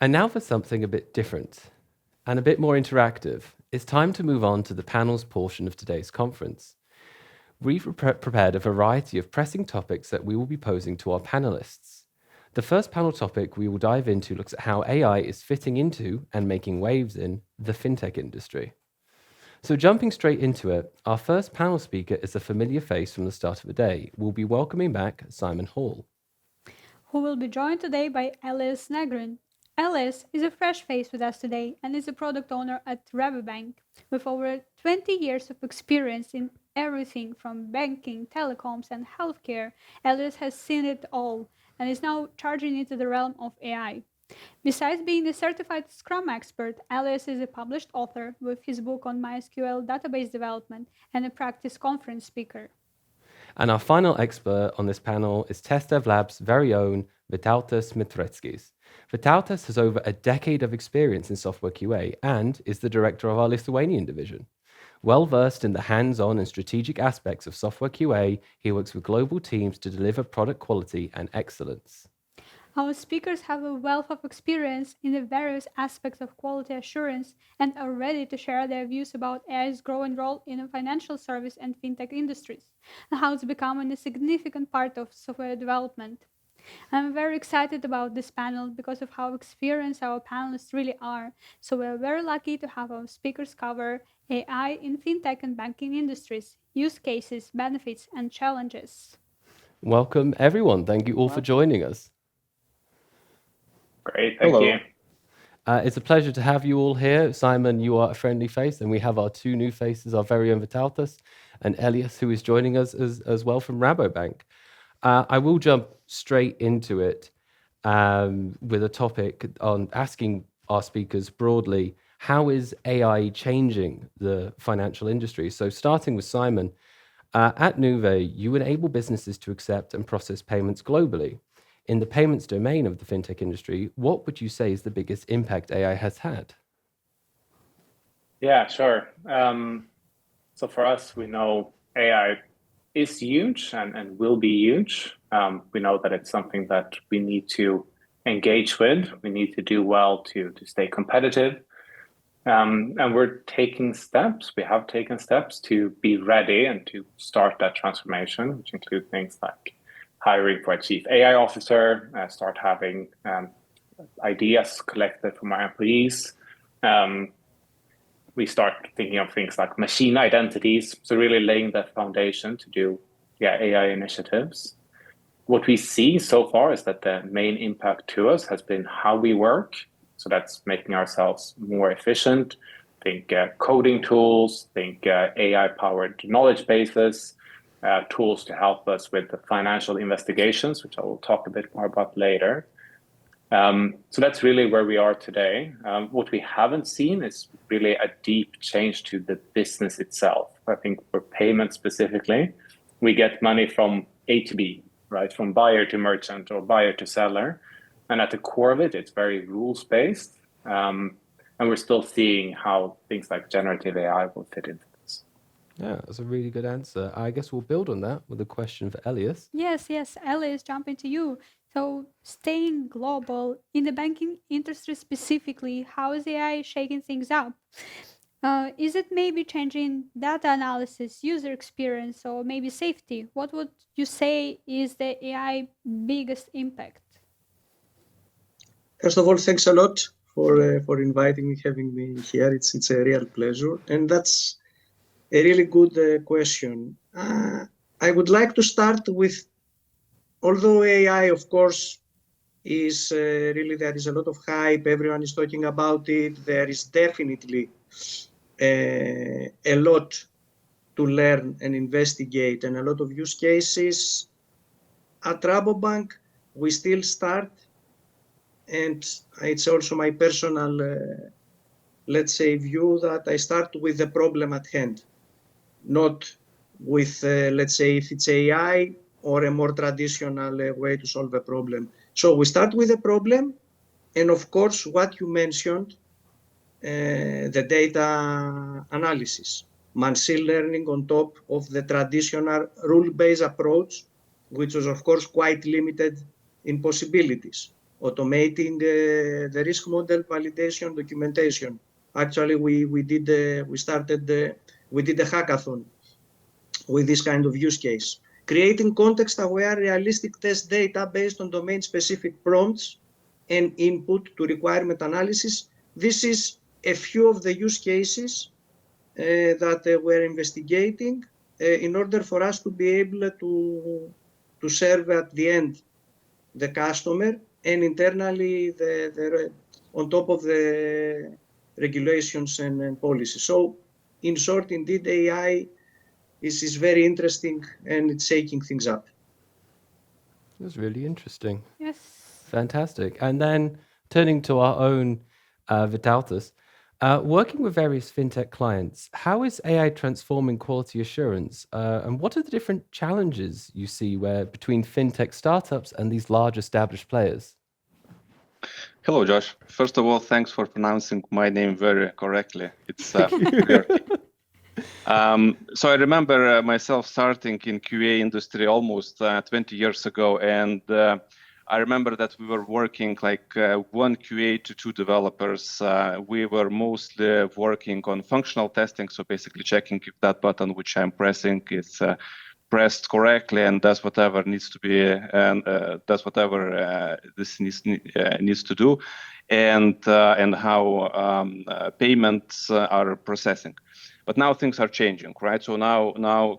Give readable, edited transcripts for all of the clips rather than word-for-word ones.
And now for something a bit different and a bit more interactive. It's time to move on to the panels portion of today's conference. We've prepared a variety of pressing topics that we will be posing to our panelists. The first panel topic we will dive into looks at how AI is fitting into and making waves in the fintech industry. So jumping straight into it, our first panel speaker is a familiar face from the start of the day. We'll be welcoming back Simon Hall, who will be joined today by Elias Negrin. Elias is a fresh face with us today and is a product owner at Rabobank. With over 20 years of experience in everything from banking, telecoms, and healthcare, Elias has seen it all and is now charging into the realm of AI. Besides being a certified Scrum expert, Elias is a published author with his book on MySQL database development and a practice conference speaker. And our final expert on this panel is TestDevLab's very own Vytautas Mereckis. Vytautas has over a decade of experience in software QA and is the director of our Lithuanian division. Well versed in the hands-on and strategic aspects of software QA, he works with global teams to deliver product quality and excellence. Our speakers have a wealth of experience in the various aspects of quality assurance and are ready to share their views about AI's growing role in the financial service and fintech industries, and how it's becoming a significant part of software development. I'm very excited about this panel because of how experienced our panelists really are. So we're very lucky to have our speakers cover AI in fintech and banking industries, use cases, benefits, and challenges. Welcome, everyone. Thank you all for joining us. Great, thank you. It's a pleasure to have you all here. Simon, you are a friendly face, and we have our two new faces, our very own Vytautas and Elias, who is joining us as well from Rabobank. I will jump straight into it with a topic on asking our speakers broadly, how is AI changing the financial industry? So starting with Simon, at Nuvei, you enable businesses to accept and process payments globally. In the payments domain of the fintech industry, what would you say is the biggest impact AI has had? Yeah, sure. So for us, we know AI is huge and will be huge. We know that it's something that we need to engage with. We need to do well to stay competitive. And we're taking steps. We have taken steps to be ready and to start that transformation, which include things like hiring for a chief AI officer, start having ideas collected from our employees. We start thinking of things like machine identities, so really laying the foundation to do AI initiatives. What we see so far is that the main impact to us has been how we work. So that's making ourselves more efficient. Think coding tools, think AI-powered knowledge bases, tools to help us with the financial investigations, which I will talk a bit more about later. So that's really where we are today. What we haven't seen is really a deep change to the business itself. I think for payments specifically, we get money from A to B, right? From buyer to merchant or buyer to seller. And at the core of it, it's very rules-based. And we're still seeing how things like generative AI will fit into this. Yeah, that's a really good answer. I guess we'll build on that with a question for Elias. Yes, Elias, jumping to you. So staying global, in the banking industry specifically, how is AI shaking things up? Is it maybe changing data analysis, user experience, or maybe safety? What would you say is the AI biggest impact? First of all, thanks a lot for inviting me, having me here. It's a real pleasure, and that's a really good question. I would like to start with, although AI, of course, is really, there is a lot of hype, everyone is talking about it, there is definitely a lot to learn and investigate and a lot of use cases. At Rabobank, we still start, and it's also my personal, let's say, view that I start with the problem at hand, not with, let's say, if it's AI or a more traditional way to solve a problem. So we start with the problem, and of course, what you mentioned, the data analysis, machine learning on top of the traditional rule-based approach, which was of course quite limited in possibilities. automating the risk model validation documentation. Actually, we did a hackathon with this kind of use case. Creating context-aware realistic test data based on domain-specific prompts and input to requirement analysis. This is a few of the use cases that we're investigating in order for us to be able to serve at the end the customer and internally on top of the regulations and policies. So in short, indeed, AI is very interesting and it's shaking things up. That's really interesting. Yes. Fantastic. And then turning to our own Vytautas, working with various fintech clients, how is AI transforming quality assurance? And what are the different challenges you see between fintech startups and these large established players? Hello, Josh. First of all, thanks for pronouncing my name very correctly. It's weird. So I remember myself starting in QA industry almost 20 years ago, and I remember that we were working like one QA to two developers. We were mostly working on functional testing, so basically checking if that button which I'm pressing is pressed correctly and does whatever needs to be, and does whatever this needs to do, and how payments are processing. But now things are changing, right? So now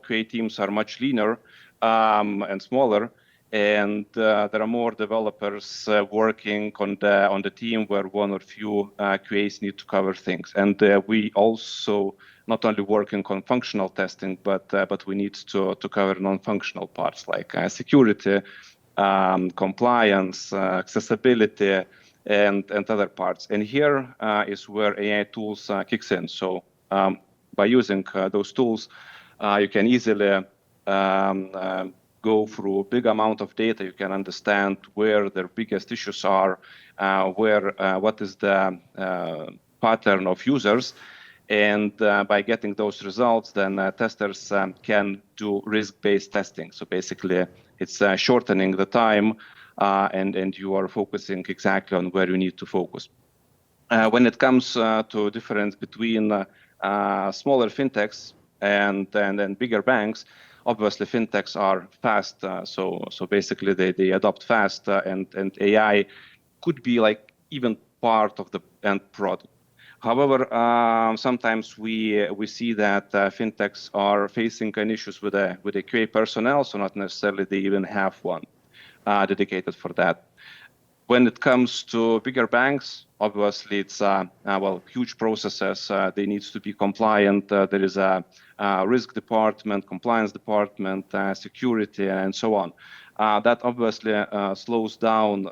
QA teams are much leaner and smaller, and there are more developers working on the team where one or few QAs need to cover things. And we also not only working on functional testing, but we need to cover non-functional parts like security, compliance, accessibility, and other parts. And here is where AI tools kicks in. So by using those tools, you can easily go through a big amount of data. You can understand where their biggest issues are, what is the pattern of users. And by getting those results, then testers can do risk-based testing. So basically, it's shortening the time, and you are focusing exactly on where you need to focus. When it comes to difference between smaller fintechs and bigger banks, obviously fintechs are fast. So basically, they adopt fast, and AI could be like even part of the end product. However, sometimes we see that fintechs are facing issues with the QA personnel, so not necessarily they even have one dedicated for that. When it comes to bigger banks, obviously it's huge processes. They need to be compliant. There is a risk department, compliance department, security, and so on. That obviously slows down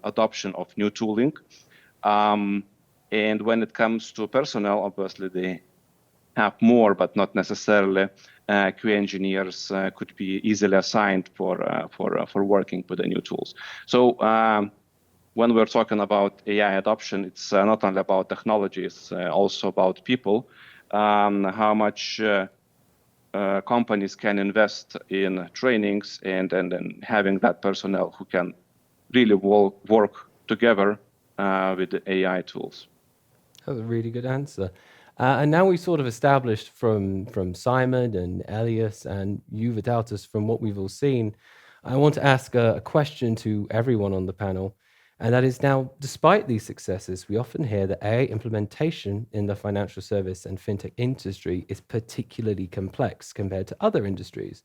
adoption of new tooling. And when it comes to personnel, obviously they have more, but not necessarily QA engineers could be easily assigned for working with the new tools. So when we're talking about AI adoption, it's not only about technology, it's also about people, how much companies can invest in trainings and having that personnel who can really work together with the AI tools. That was a really good answer. And now we've sort of established from Simon and Elias and you, Vytautas, from what we've all seen, I want to ask a question to everyone on the panel. And that is now, despite these successes, we often hear that AI implementation in the financial service and fintech industry is particularly complex compared to other industries.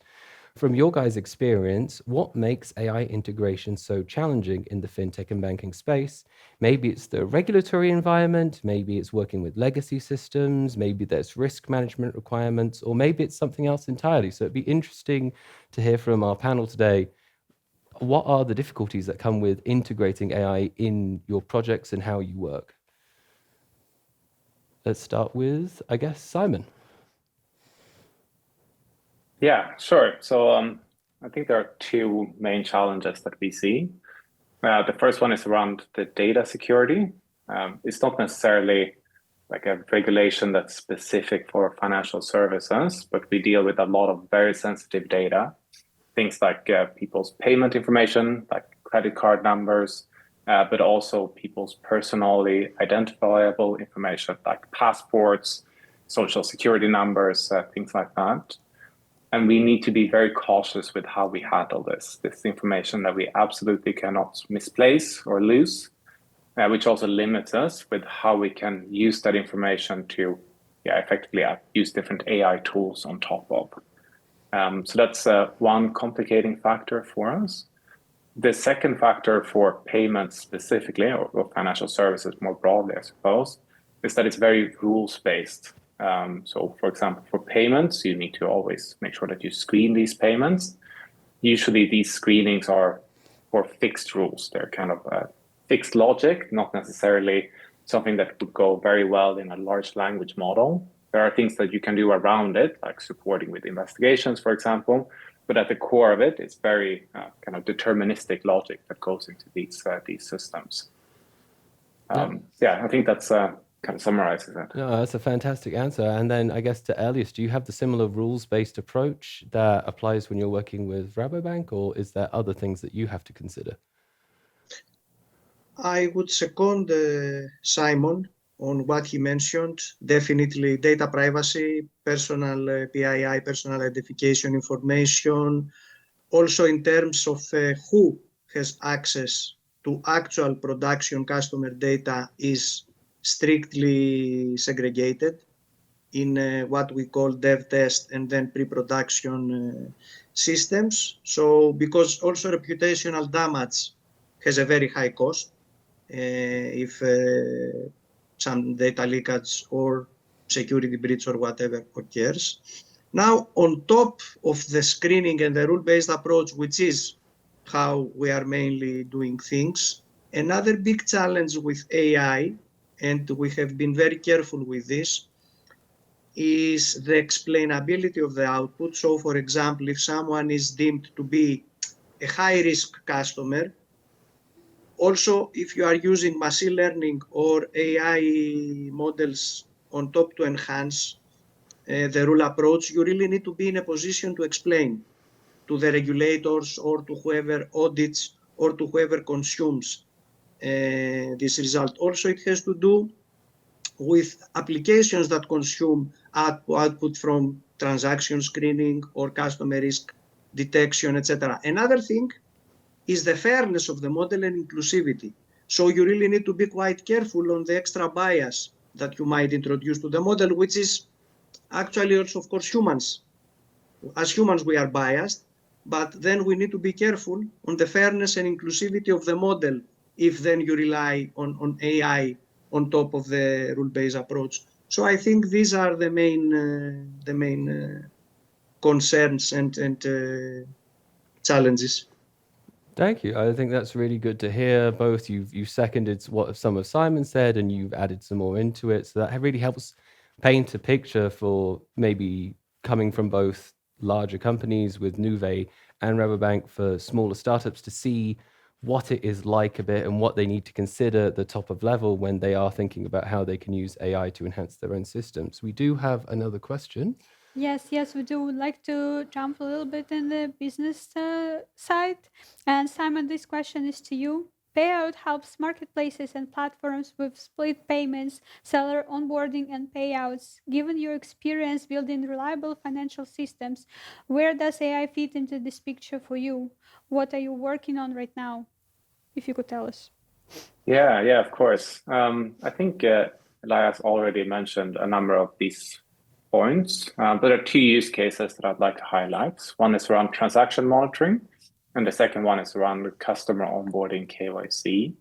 From your guys' experience, what makes AI integration so challenging in the fintech and banking space? Maybe it's the regulatory environment, maybe it's working with legacy systems, maybe there's risk management requirements, or maybe it's something else entirely. So it'd be interesting to hear from our panel today. What are the difficulties that come with integrating AI in your projects and how you work? Let's start with, I guess, Simon. Yeah, sure. So I think there are two main challenges that we see. The first one is around the data security. It's not necessarily like a regulation that's specific for financial services, but we deal with a lot of very sensitive data. Things like people's payment information, like credit card numbers, but also people's personally identifiable information like passports, social security numbers, things like that. And we need to be very cautious with how we handle this information that we absolutely cannot misplace or lose, which also limits us with how we can use that information to effectively use different AI tools on top of. So that's one complicating factor for us. The second factor for payments specifically, or financial services more broadly, I suppose, is that it's very rules-based. So, for example, for payments, you need to always make sure that you screen these payments. Usually these screenings are for fixed rules. They're kind of fixed logic, not necessarily something that would go very well in a large language model. There are things that you can do around it, like supporting with investigations, for example. But at the core of it, it's very kind of deterministic logic that goes into these systems. I think that's kind of summarizes it. No, that's a fantastic answer. And then I guess to Elias, do you have the similar rules-based approach that applies when you're working with Rabobank, or is there other things that you have to consider? I would second Simon on what he mentioned. Definitely data privacy, personal PII, personal identification information. Also in terms of who has access to actual production customer data is strictly segregated in what we call dev test and then pre-production systems. So because also reputational damage has a very high cost if some data leakage or security breach or whatever occurs. Now, on top of the screening and the rule-based approach, which is how we are mainly doing things, another big challenge with AI, and we have been very careful with this, is the explainability of the output. So, for example, if someone is deemed to be a high-risk customer, also, if you are using machine learning or AI models on top to enhance the rule approach, you really need to be in a position to explain to the regulators or to whoever audits or to whoever consumes this result. Also, it has to do with applications that consume output from transaction screening or customer risk detection, etc. Another thing is the fairness of the model and inclusivity. So you really need to be quite careful on the extra bias that you might introduce to the model, which is actually also, of course, humans. As humans, we are biased, but then we need to be careful on the fairness and inclusivity of the model if then you rely on AI on top of the rule-based approach. So I think these are the main concerns and challenges. Thank you. I think that's really good to hear. Both you've seconded what some of Simon said, and you've added some more into it. So that really helps paint a picture for maybe coming from both larger companies with Nuvei and Rabobank for smaller startups to see what it is like a bit and what they need to consider at the top of level when they are thinking about how they can use AI to enhance their own systems. We do have another question. Yes, we do would like to jump a little bit in the business side. And Simon, this question is to you. Payout helps marketplaces and platforms with split payments, seller onboarding, and payouts. Given your experience building reliable financial systems, where does AI fit into this picture for you? What are you working on right now? If you could tell us. Yeah, of course. I think Elias already mentioned a number of these points, but there are two use cases that I'd like to highlight. One is around transaction monitoring, and the second one is around customer onboarding KYC.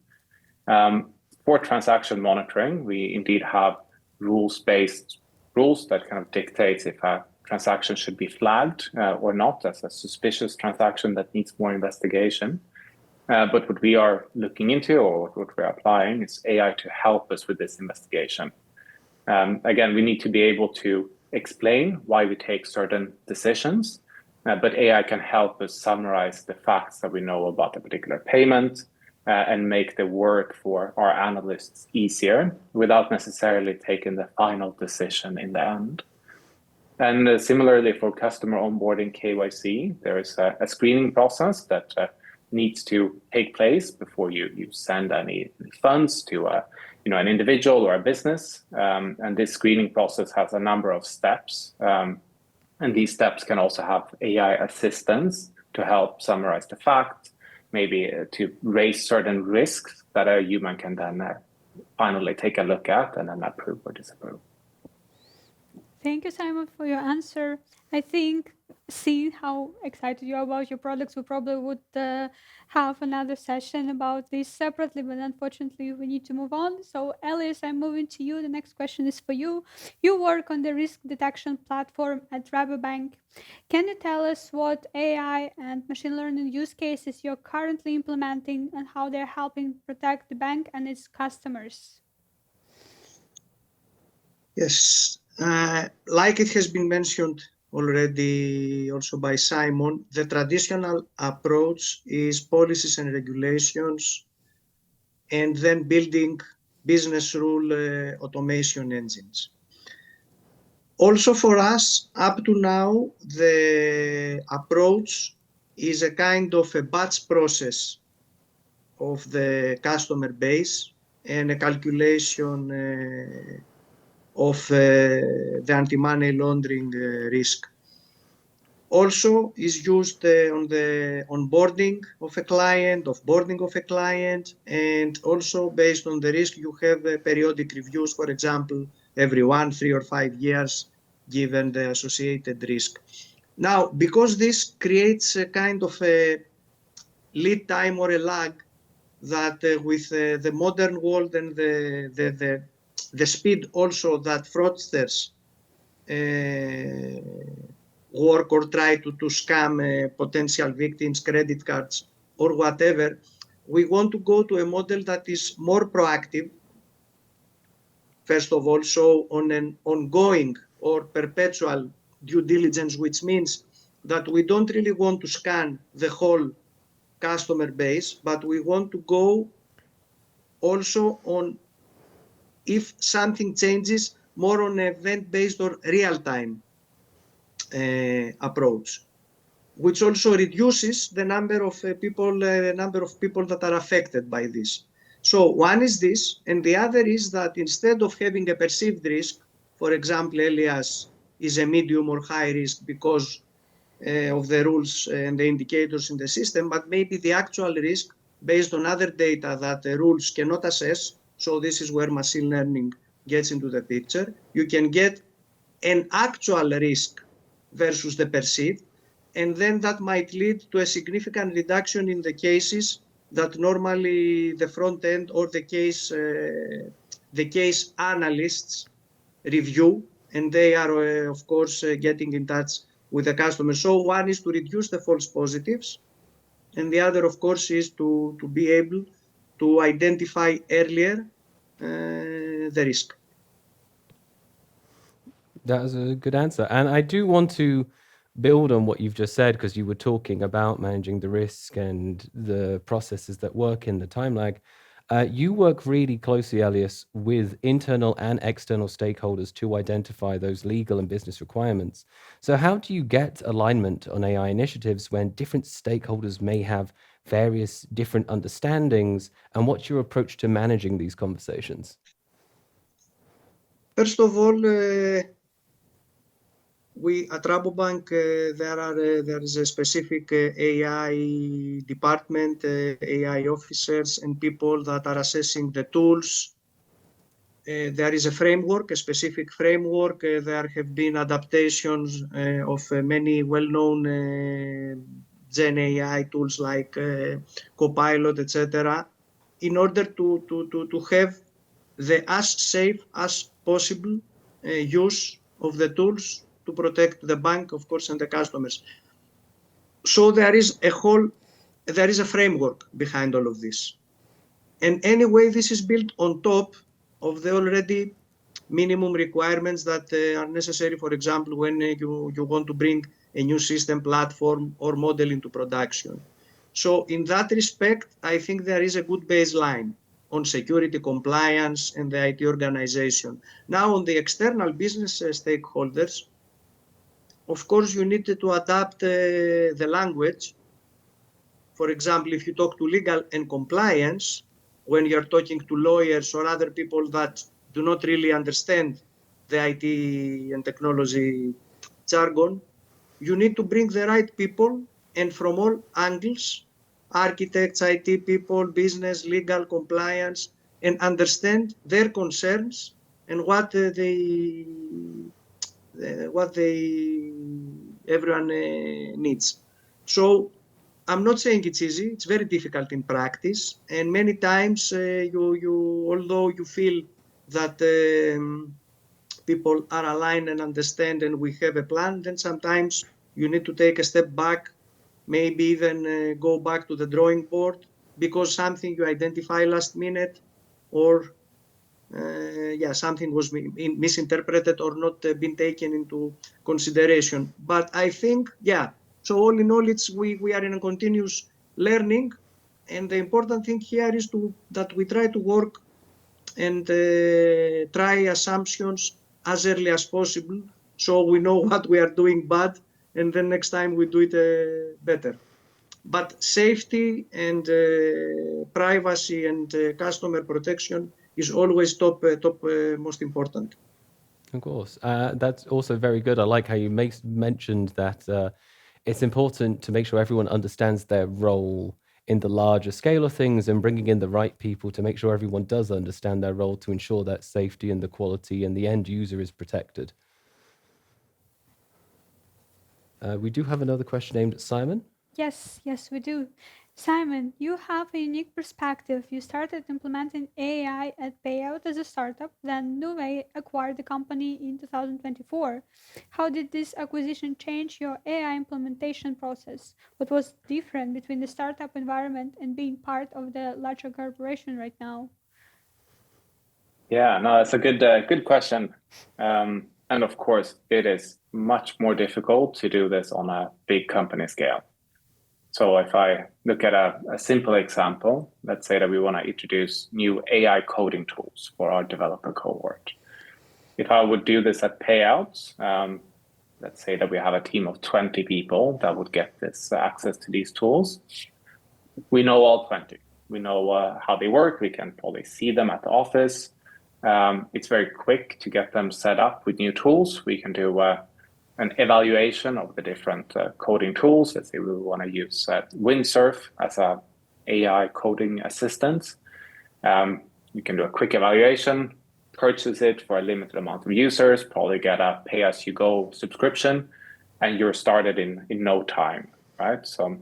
For transaction monitoring, we indeed have rules-based rules that kind of dictates if a transaction should be flagged or not as a suspicious transaction that needs more investigation. But what we are looking into, or what we're applying, is AI to help us with this investigation. Again, we need to be able to explain why we take certain decisions, but AI can help us summarize the facts that we know about a particular payment and make the work for our analysts easier without necessarily taking the final decision in the end. And similarly for customer onboarding KYC, there is a screening process that needs to take place before you send any funds to an individual or a business. And this screening process has a number of steps. And these steps can also have AI assistance to help summarize the facts, maybe to raise certain risks that a human can then finally take a look at and then approve or disapprove. Thank you, Simon, for your answer. I think, seeing how excited you are about your products, we probably would have another session about this separately, but unfortunately we need to move on. So Elias, I'm moving to you. The next question is for you. You work on the risk detection platform at Rabobank. Can you tell us what AI and machine learning use cases you're currently implementing and how they're helping protect the bank and its customers? Yes, like it has been mentioned already also by Simon, the traditional approach is policies and regulations and then building business rule automation engines. Also for us, up to now, the approach is a kind of a batch process of the customer base and a calculation of the anti-money laundering risk. Also is used on the onboarding of a client, offboarding of a client, and also based on the risk you have periodic reviews, for example, every 1, 3 or 5 years, given the associated risk. Now, because this creates a kind of a lead time or a lag that with the modern world and the speed also that fraudsters work or try to scam potential victims, credit cards or whatever, we want to go to a model that is more proactive, first of all, so on an ongoing or perpetual due diligence, which means that we don't really want to scan the whole customer base, but we want to go also on if something changes more on event-based or real-time approach, which also reduces the number of people that are affected by this. So one is this, and the other is that instead of having a perceived risk, for example, Elias is a medium or high risk because of the rules and the indicators in the system, but maybe the actual risk based on other data that the rules cannot assess. So this is where machine learning gets into the picture. You can get an actual risk versus the perceived, and then that might lead to a significant reduction in the cases that normally the front end or the case analysts review, and they are of course getting in touch with the customer. So one is to reduce the false positives, and the other of course is to be able to identify earlier the risk. That was a good answer. And I do want to build on what you've just said, because you were talking about managing the risk and the processes that work in the time lag. You work really closely, Elias, with internal and external stakeholders to identify those legal and business requirements. So how do you get alignment on AI initiatives when different stakeholders may have various different understandings, and what's your approach to managing these conversations? First of all, we at Rabobank, there is a specific AI department, AI officers and people that are assessing the tools. There is a framework, a specific framework. There have been adaptations of many well-known Gen AI tools like Copilot, etc., in order to have the as safe as possible use of the tools to protect the bank, of course, and the customers. So there is a framework behind all of this. And anyway, this is built on top of the already minimum requirements that are necessary, for example, when you want to bring a new system, platform, or model into production. So in that respect, I think there is a good baseline on security, compliance, and the IT organization. Now, on the external business stakeholders, of course, you need to adapt the language For example, if you talk to legal and compliance, when you're talking to lawyers or other people that do not really understand the IT and technology jargon, you need to bring the right people, and from all angles, architects, IT people, business, legal, compliance, and understand their concerns and what everyone needs. So I'm not saying it's easy. It's very difficult in practice, and many times although you feel that people are aligned and understand, and we have a plan, then sometimes you need to take a step back, maybe even go back to the drawing board because something you identify last minute, or something was misinterpreted or not been taken into consideration. But I think, so all in all, we are in a continuous learning, and the important thing here is that we try to work and try assumptions as early as possible, so we know what we are doing bad, and then next time we do it better. But safety and privacy and customer protection is always top most important. Of course. That's also very good. I like how you mentioned that it's important to make sure everyone understands their role in the larger scale of things, and bringing in the right people to make sure everyone does understand their role to ensure that safety and the quality and the end user is protected. We do have another question aimed at Simon. Yes, we do. Simon, you have a unique perspective. You started implementing AI at Payout as a startup, then Nuvei acquired the company in 2024. How did this acquisition change your AI implementation process? What was different between the startup environment and being part of the larger corporation right now? Yeah, no, that's a good question. And of course, it is much more difficult to do this on a big company scale. So if I look at a simple example, let's say that we want to introduce new AI coding tools for our developer cohort. If I would do this at Payouts, let's say that we have a team of 20 people that would get this access to these tools. We know all 20. We know how they work. We can probably see them at the office. It's very quick to get them set up with new tools. We can do an evaluation of the different coding tools. Let's say we want to use Windsurf as a AI coding assistant. You can do a quick evaluation, purchase it for a limited amount of users, probably get a pay-as-you-go subscription, and you're started in no time, right? So,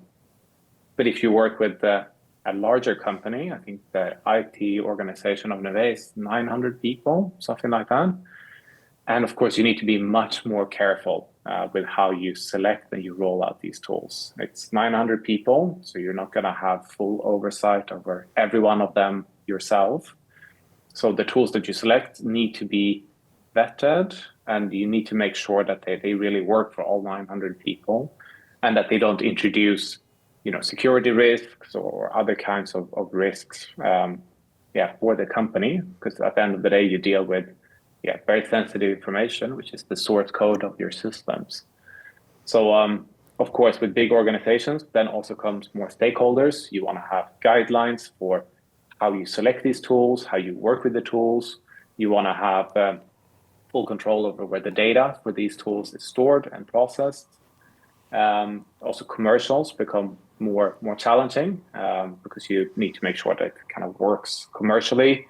but if you work with a larger company, I think the IT organization of Nuvei is 900 people, something like that. And of course, you need to be much more careful with how you select and you roll out these tools. It's 900 people, so you're not going to have full oversight over every one of them yourself. So the tools that you select need to be vetted, and you need to make sure that they really work for all 900 people, and that they don't introduce, security risks or other kinds of risks, for the company. Because at the end of the day, you deal with very sensitive information, which is the source code of your systems. So, of course, with big organizations, then also comes more stakeholders. You want to have guidelines for how you select these tools, how you work with the tools. You want to have full control over where the data for these tools is stored and processed. Also, commercials become more challenging because you need to make sure that it kind of works commercially.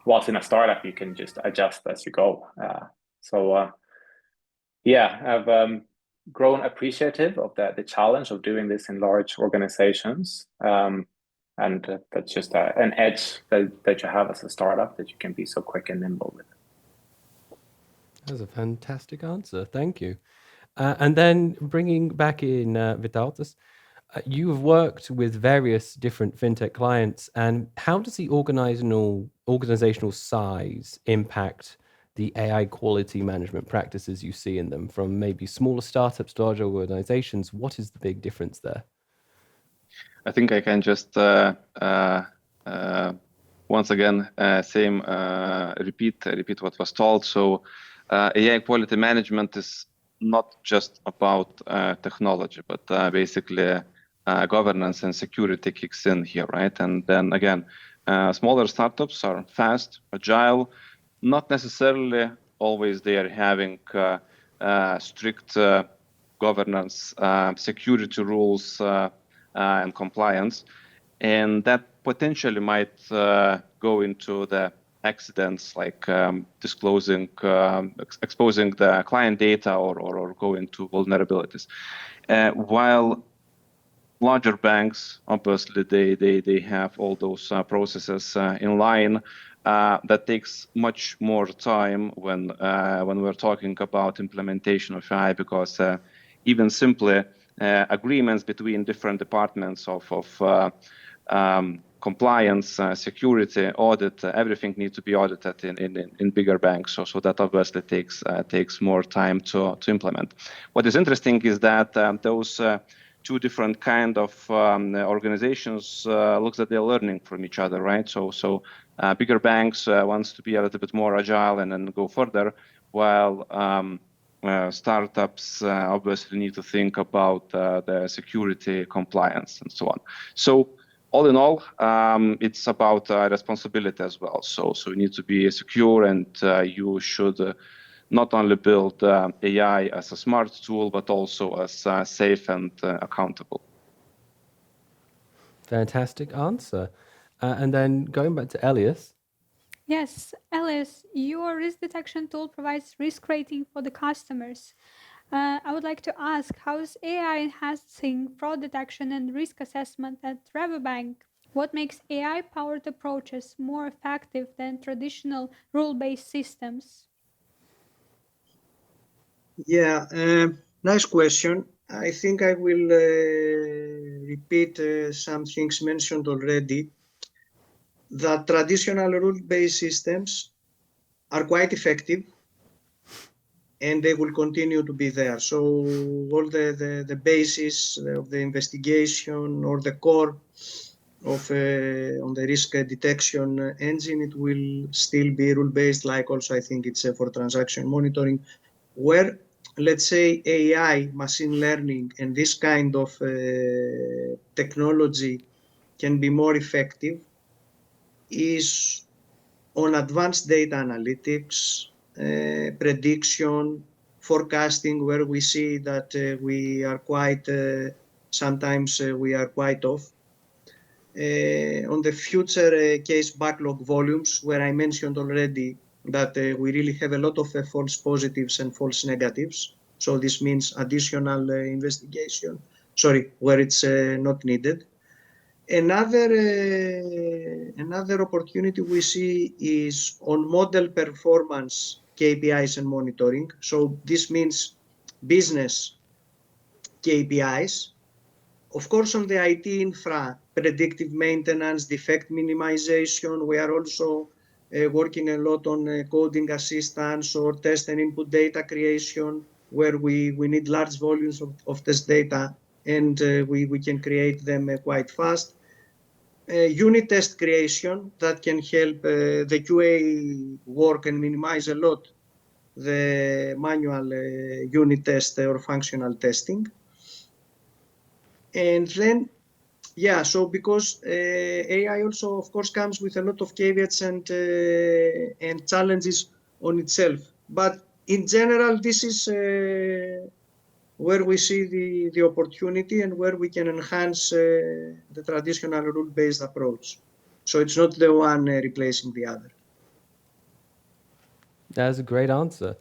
Whilst in a startup, you can just adjust as you go. I've grown appreciative of the challenge of doing this in large organizations. And that's just an edge that you have as a startup, that you can be so quick and nimble with. That's a fantastic answer. Thank you. And then bringing back in Vytautas, you have worked with various different fintech clients, and how does the organizational size impact the AI quality management practices you see in them, from maybe smaller startups to larger organizations? What is the big difference there? I think I can just once again repeat what was told. So AI quality management is not just about technology, but basically governance and security kicks in here, right? And then again, smaller startups are fast, agile, not necessarily always they are having strict governance, security rules, and compliance. And that potentially might go into the accidents like disclosing, exposing the client data or go into vulnerabilities. While larger banks, obviously, they have all those processes in line. That takes much more time when we're talking about implementation of AI, because even simply agreements between different departments of compliance, security, audit, everything needs to be audited in bigger banks. So that obviously takes more time to implement. What is interesting is that those two different kind of organizations looks that they're learning from each other, right? So bigger banks wants to be a little bit more agile and then go further, while startups obviously need to think about the security, compliance, and so on. So all in all, it's about responsibility as well. So you need to be secure, and you should not only build AI as a smart tool, but also as safe and accountable. Fantastic answer. And then going back to Elias. Yes, Elias, your risk detection tool provides risk rating for the customers. I would like to ask, how is AI enhancing fraud detection and risk assessment at Rabobank? What makes AI-powered approaches more effective than traditional rule-based systems? Yeah, nice question. I think I will repeat some things mentioned already. That traditional rule-based systems are quite effective, and they will continue to be there. So all the basis of the investigation or the core of on the risk detection engine, it will still be rule-based, like also I think it's for transaction monitoring, where let's say AI, machine learning, and this kind of technology can be more effective is on advanced data analytics, prediction, forecasting, where we see that we are quite, sometimes we are quite off. On the future case backlog volumes, where I mentioned already that we really have a lot of false positives and false negatives. So this means additional investigation, where it's not needed. Another opportunity we see is on model performance KPIs and monitoring. So this means business KPIs. Of course, on the IT infra, predictive maintenance, defect minimization, we are also working a lot on coding assistance or test and input data creation, where we need large volumes of test data, and we can create them quite fast. Unit test creation that can help the QA work and minimize a lot the manual unit test or functional testing. And then, yeah, so because AI also, of course, comes with a lot of caveats and challenges on itself. But in general, this is where we see the opportunity and where we can enhance the traditional rule-based approach. So it's not the one replacing the other. That's a great answer.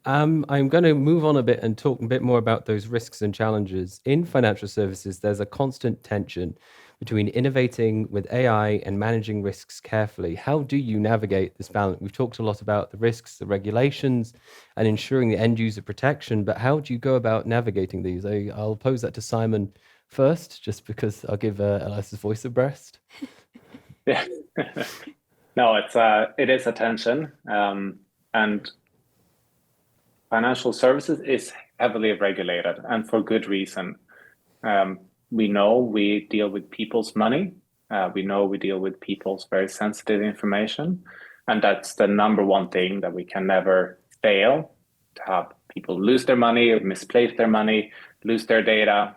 I'm going to move on a bit and talk a bit more about those risks and challenges. In financial services, there's a constant tension between innovating with AI and managing risks carefully. How do you navigate this balance? We've talked a lot about the risks, the regulations, and ensuring the end user protection, but how do you go about navigating these? I'll pose that to Simon first, just because I'll give Elias's voice a breast. Yeah. No, it is a tension. And financial services is heavily regulated, and for good reason. We know we deal with people's money. We know we deal with people's very sensitive information. And that's the number one thing that we can never fail, to have people lose their money or misplace their money, lose their data.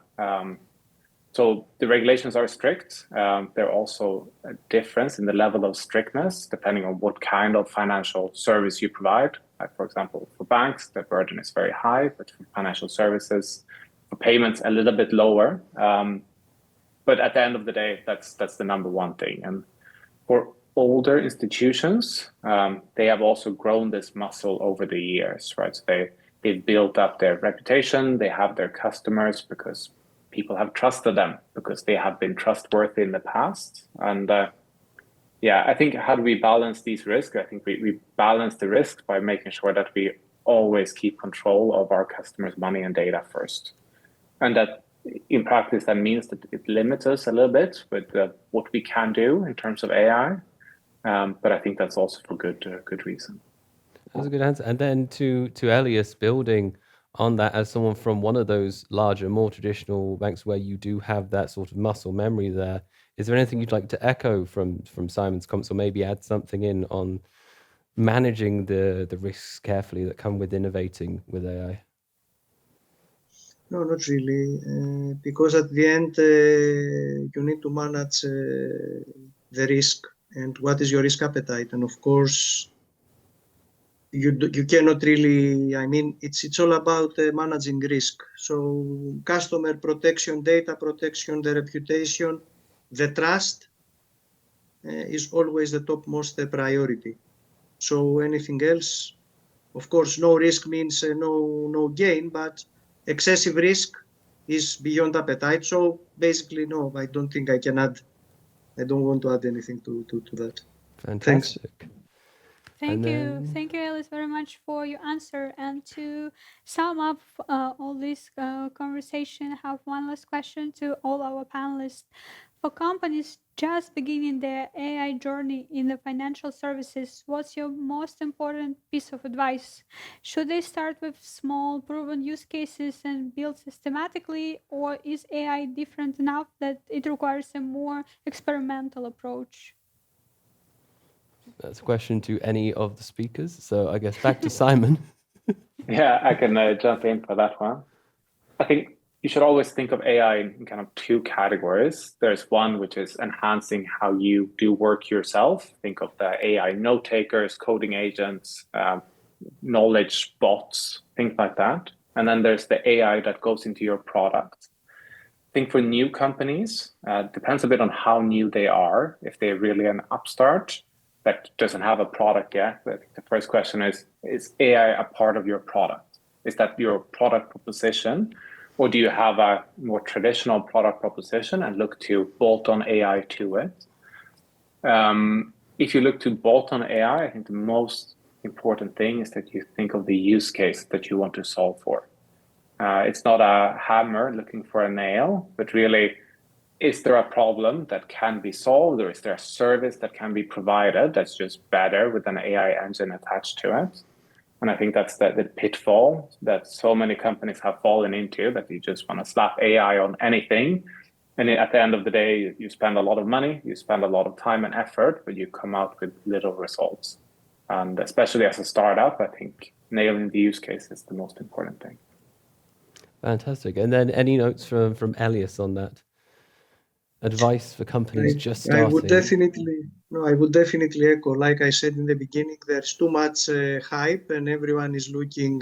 So the regulations are strict. There are also a difference in the level of strictness depending on what kind of financial service you provide. Like for example, for banks, the burden is very high, but for financial services, for payments, a little bit lower. But at the end of the day, that's the number one thing. And for older institutions, they have also grown this muscle over the years, right? So they've built up their reputation, they have their customers because people have trusted them because they have been trustworthy in the past. And I think how do we balance these risks? I think we balance the risk by making sure that we always keep control of our customers' money and data first. And that in practice, that means that it limits us a little bit with what we can do in terms of AI. But I think that's also for good reason. That's a good answer. And then to Elias, building on that as someone from one of those larger, more traditional banks where you do have that sort of muscle memory there, is there anything you'd like to echo from Simon's comments, or maybe add something in on managing the risks carefully that come with innovating with AI? No, not really, because at the end you need to manage the risk and what is your risk appetite, and of course you cannot really. I mean, it's all about managing risk. So customer protection, data protection, the reputation, the trust is always the topmost priority. So anything else, of course, no risk means no gain, but excessive risk is beyond appetite. So basically, no, I don't think I can add. I don't want to add anything to that. Fantastic. Thanks. Thank you. Thank you, Elias, very much for your answer. And to sum up all this conversation, I have one last question to all our panelists. For companies just beginning their AI journey in the financial services, what's your most important piece of advice? Should they start with small, proven use cases and build systematically, or is AI different enough that it requires a more experimental approach? That's a question to any of the speakers. So I guess back to Simon. Yeah, I can jump in for that one. I think you should always think of AI in kind of two categories. There's one which is enhancing how you do work yourself. Think of the AI note takers, coding agents, knowledge bots, things like that. And then there's the AI that goes into your product. I think for new companies, depends a bit on how new they are. If they're really an upstart that doesn't have a product yet, I think the first question is AI a part of your product? Is that your product proposition? Or do you have a more traditional product proposition and look to bolt on AI to it? If you look to bolt on AI, I think the most important thing is that you think of the use case that you want to solve for. It's not a hammer looking for a nail, but really, is there a problem that can be solved, or is there a service that can be provided that's just better with an AI engine attached to it? And I think that's the pitfall that so many companies have fallen into, that you just want to slap AI on anything. And at the end of the day, you spend a lot of money, you spend a lot of time and effort, but you come out with little results. And especially as a startup, I think nailing the use case is the most important thing. Fantastic. And then any notes from Elias on that? Advice for companies just starting? I would definitely echo. Like I said in the beginning, there's too much hype, and everyone is looking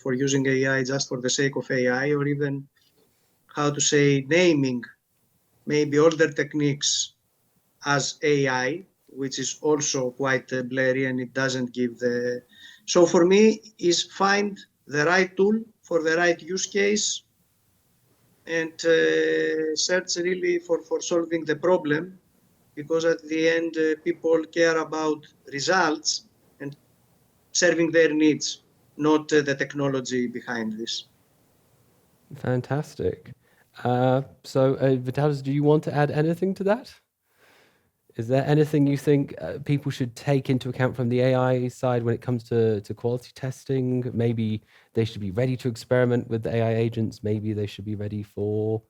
for using AI just for the sake of AI, or even naming maybe older techniques as AI, which is also quite blurry, and it doesn't give the. So for me, is find the right tool for the right use case, and search really for solving the problem, because at the end people care about results and serving their needs, not the technology behind this. Fantastic. So Vytautas, do you want to add anything to that? Is there anything you think people should take into account from the AI side when it comes to quality testing? Maybe they should be ready to experiment with the AI agents. Maybe they should be ready for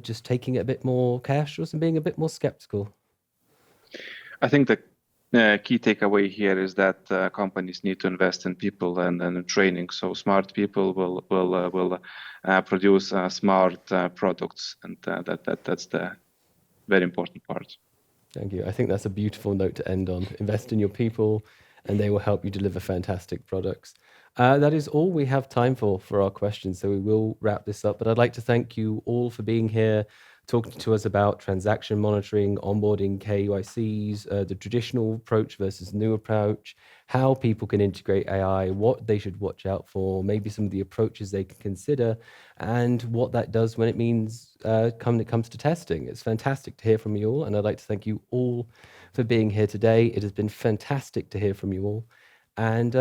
just taking it a bit more cautious and being a bit more skeptical. I think the key takeaway here is that companies need to invest in people and in training. So smart people will produce smart products, and that's the very important part. Thank you. I think that's a beautiful note to end on. Invest in your people, and they will help you deliver fantastic products. That is all we have time for our questions, so we will wrap this up. But I'd like to thank you all for being here, talking to us about transaction monitoring, onboarding KYCs, the traditional approach versus new approach, how people can integrate AI, what they should watch out for, maybe some of the approaches they can consider, and what that does when it means when it comes to testing. It's fantastic to hear from you all, and I'd like to thank you all for being here today. It has been fantastic to hear from you all, and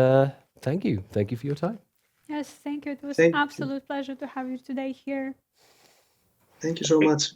thank you for your time. Yes, thank you. It was Thank an you. absolute pleasure to have you today here. Thank you so much.